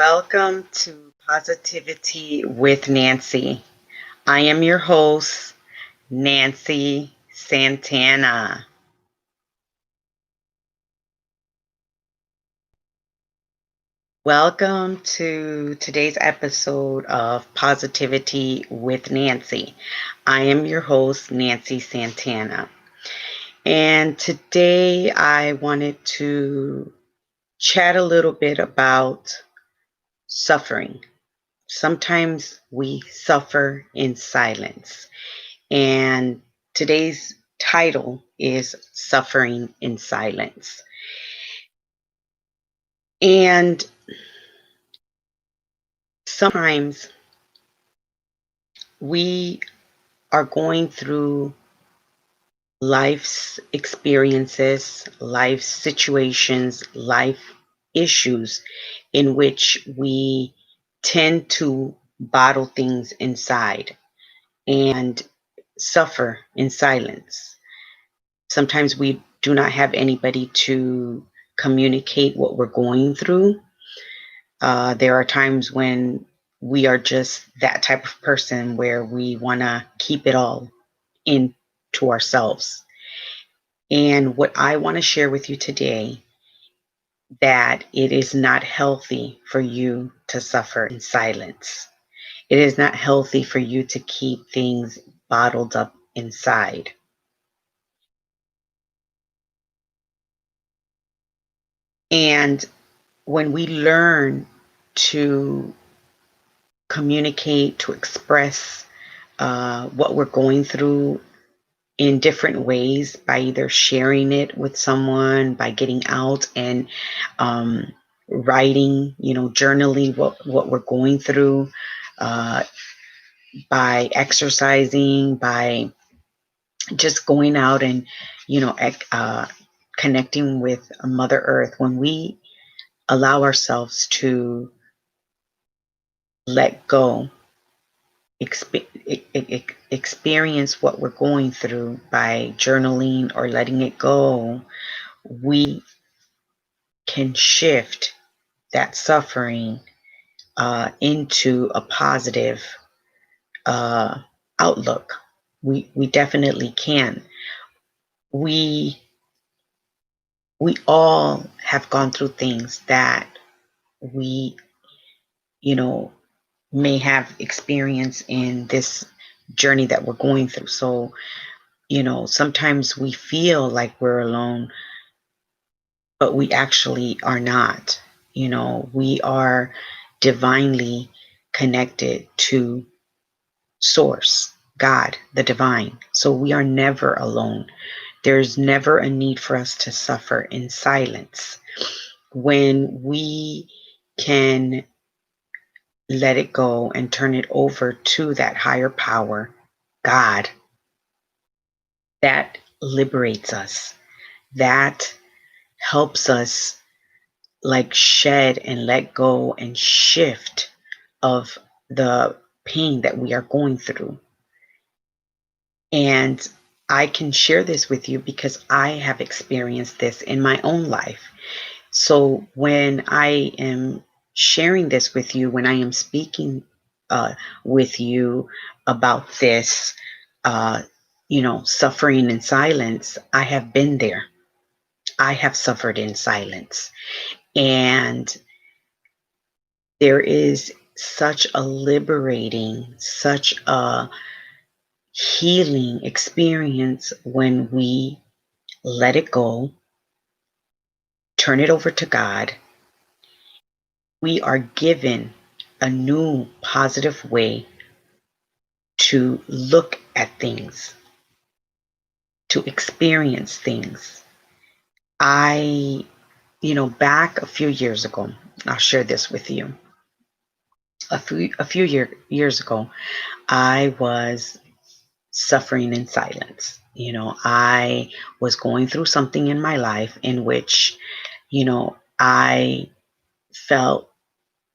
Welcome to Positivity with Nanncie. I am your host, Nanncie Santana. Welcome to today's episode of Positivity with Nanncie. I am your host, Nanncie Santana. And today I wanted to chat a little bit about suffering. Sometimes we suffer in silence. And today's title is Suffering in Silence. And sometimes we are going through life's experiences, life situations, life issues in which we tend to bottle things inside and suffer in silence. Sometimes we do not have anybody to communicate what we're going through. There are times when we are just that type of person where we want to keep it all into ourselves. And what I want to share with you today, that it is not healthy for you to suffer in silence. It is not healthy for you to keep things bottled up inside. And when we learn to communicate, to express what we're going through in different ways, by either sharing it with someone, by getting out and writing, journaling what we're going through, uh, by exercising, by just going out and, connecting with Mother Earth. When we allow ourselves to let go, experience what we're going through by journaling or letting it go, we can shift that suffering into a positive uh, outlook. We definitely can. We we all have gone through things that we, you know, may have experienced in this journey that we're going through. So, sometimes we feel like we're alone, but we actually are not. We are divinely connected to Source, God, the divine. So we are never alone. There's never a need for us to suffer in silence. When we can let it go and turn it over to that higher power, God, that liberates us. That helps us like shed and let go and shift of the pain that we are going through. And I can share this with you because I have experienced this in my own life. So when I am sharing this with you, when I am speaking with you about this, suffering in silence, I have been there. I have suffered in silence. And there is such a liberating, such a healing experience when we let it go, turn it over to God. We are given a new positive way to look at things, to experience things. I, back a few years ago, I'll share this with you. A few years ago, I was suffering in silence. I was going through something in my life in which, I felt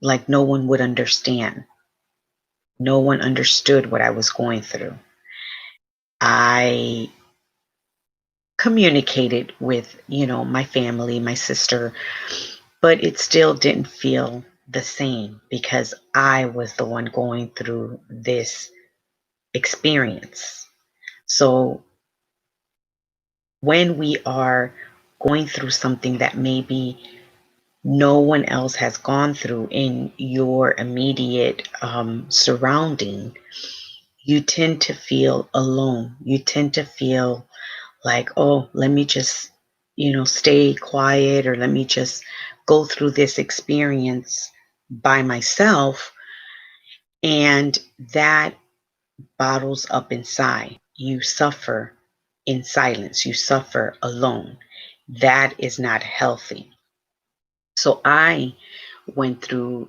like no one would understand. No one understood what I was going through. I communicated with, my family, my sister, but it still didn't feel the same because I was the one going through this experience. So when we are going through something that maybe no one else has gone through in your immediate surrounding, you tend to feel alone. You tend to feel like, oh, let me just, stay quiet, or let me just go through this experience by myself. And that bottles up inside. You suffer in silence, you suffer alone. That is not healthy. So I went through,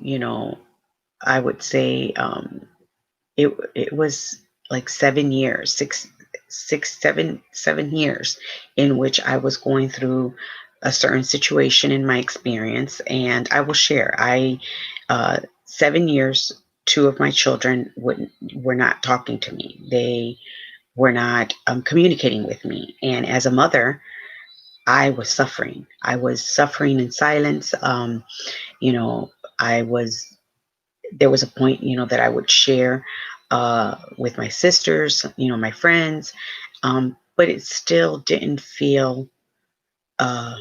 I would say it was like 7 years, 7 years in which I was going through a certain situation in my experience. And I will share, 7 years, two of my children were not talking to me. They were not communicating with me. And as a mother, I was suffering. I was suffering in silence. You know, I was there was a point, that I would share with my sisters, my friends, but it still didn't feel. Uh,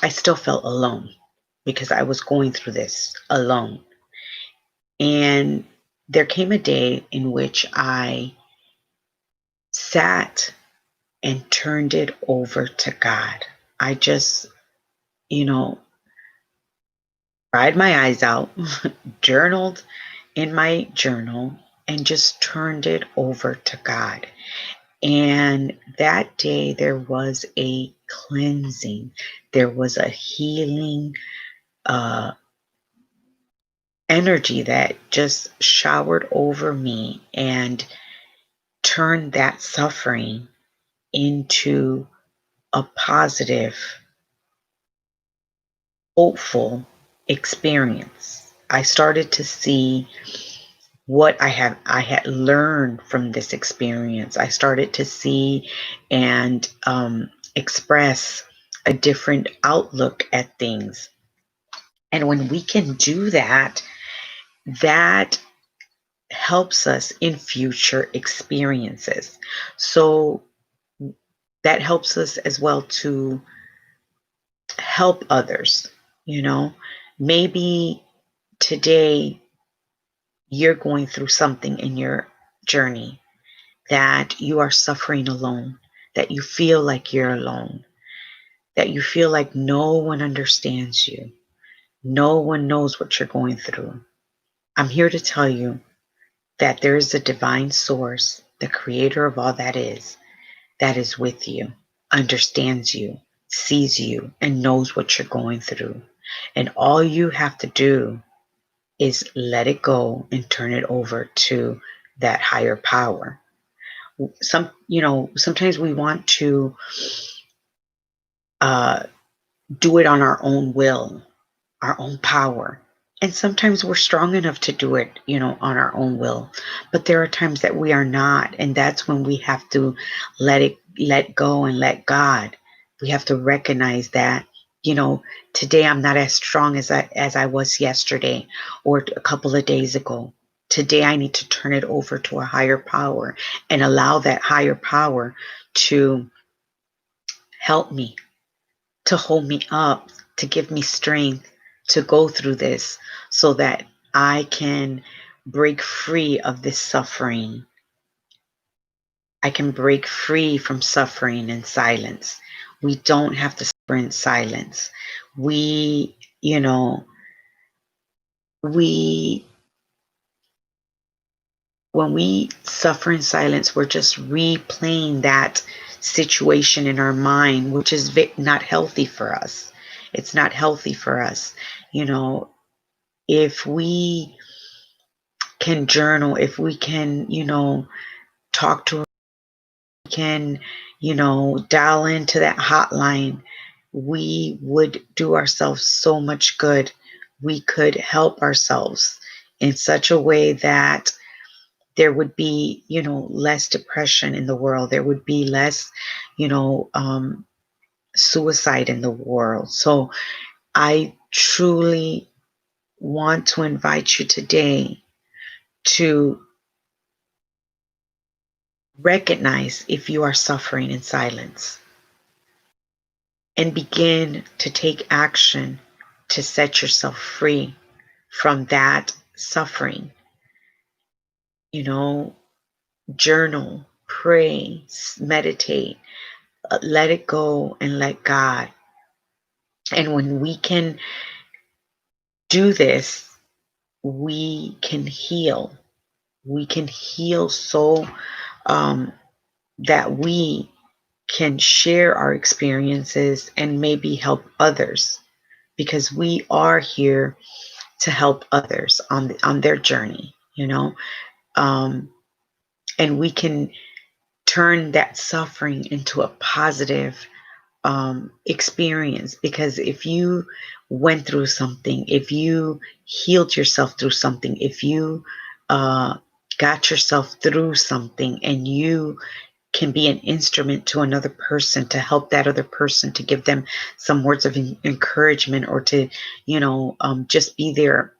I still felt alone because I was going through this alone. And there came a day in which I sat and turned it over to God. I just, you know, cried my eyes out, journaled in my journal, and just turned it over to God. And that day, there was a cleansing, there was a healing uh, energy that just showered over me and turned that suffering into a positive, hopeful experience. I started to see what I had learned from this experience. I started to see and express a different outlook at things. And when we can do that, that helps us in future experiences. So that helps us as well to help others. You know, maybe today you're going through something in your journey that you are suffering alone, that you feel like you're alone, that you feel like no one understands you, no one knows what you're going through. I'm here to tell you that there is a divine source, the creator of all that is with you, understands you, sees you, and knows what you're going through. And all you have to do is let it go and turn it over to that higher power. Sometimes we want to uh, do it on our own will, our own power. And sometimes we're strong enough to do it, on our own will. But there are times that we are not. And that's when we have to let go and let God. We have to recognize that, today I'm not as strong as I was yesterday or a couple of days ago. Today I need to turn it over to a higher power and allow that higher power to help me, to hold me up, to give me strength to go through this so that I can break free of this suffering. I can break free from suffering in silence. We don't have to suffer in silence. We, you know, we, when we suffer in silence, we're just replaying that situation in our mind, which is not healthy for us. It's not healthy for us. You know, if we can journal, if we can, talk to, can, dial into that hotline, we would do ourselves so much good. We could help ourselves in such a way that there would be, less depression in the world. There would be less, you know, um, suicide in the world. So I truly want to invite you today to recognize if you are suffering in silence and begin to take action to set yourself free from that suffering. You know, journal, pray, meditate, let it go and let God. And when we can do this, we can heal. We can heal so that we can share our experiences and maybe help others, because we are here to help others on their journey, and we can turn that suffering into a positive experience. Because if you went through something, if you healed yourself through something, if you uh, got yourself through something, and you can be an instrument to another person, to help that other person, to give them some words of encouragement, or to, just be there,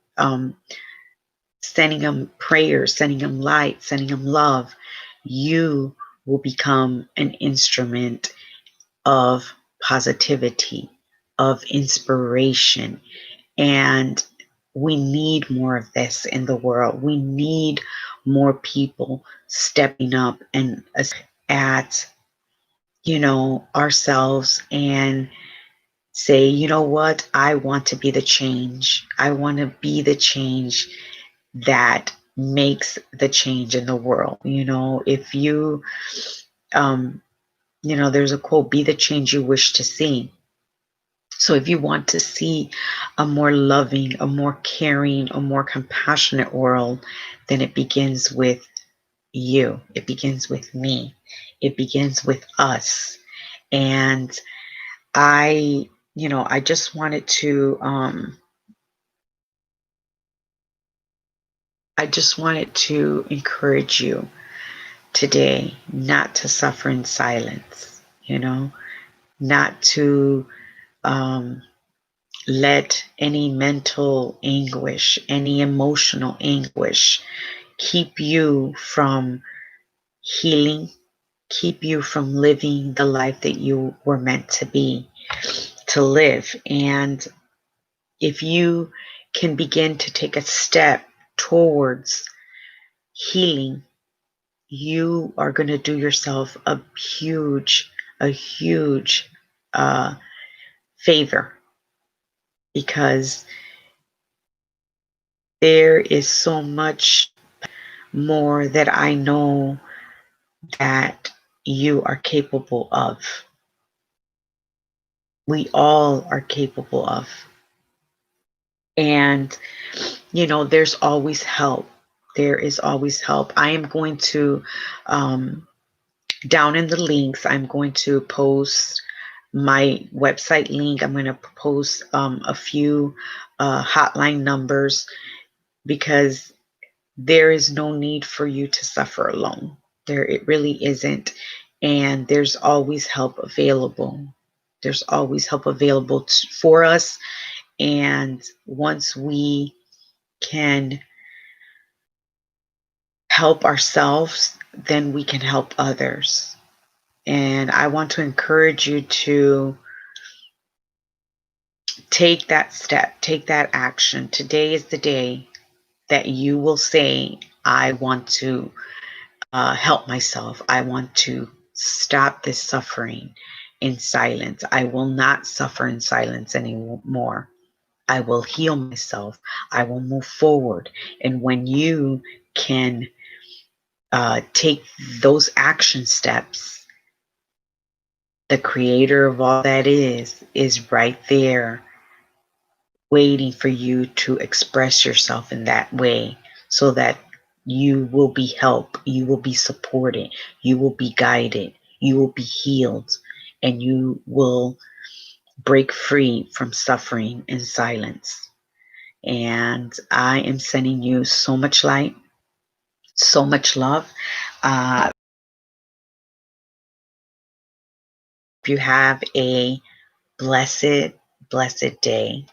sending them prayers, sending them light, sending them love, you will become an instrument of positivity, of inspiration. And we need more of this in the world. We need more people stepping up and at, ourselves, and say, you know what, I want to be the change. I want to be the change that makes the change in the world. If you, there's a quote, be the change you wish to see. So if you want to see a more loving, a more caring, a more compassionate world, then it begins with you. It begins with me. It begins with us. And I just wanted to, encourage you today not to suffer in silence, not to, let any mental anguish, any emotional anguish keep you from healing, keep you from living the life that you were meant to live. And if you can begin to take a step towards healing, you are going to do yourself a huge favor, because there is so much more that I know that you are capable of. We all are capable of. And, there's always help. There is always help. I am going to, down in the links, I'm going to post my website link. I'm going to post a few hotline numbers, because there is no need for you to suffer alone. It really isn't. And there's always help available. There's always help available for us. And once we can help ourselves, then we can help others. And I want to encourage you to take that step, take that action. Today is the day that you will say, I want to help myself. I want to stop this suffering in silence. I will not suffer in silence anymore. I will heal myself. I will move forward. And when you can take those action steps, the creator of all that is right there waiting for you to express yourself in that way, so that you will be helped, you will be supported, you will be guided, you will be healed, and you will break free from suffering in silence. And I am sending you so much light, so much love. You have a blessed day.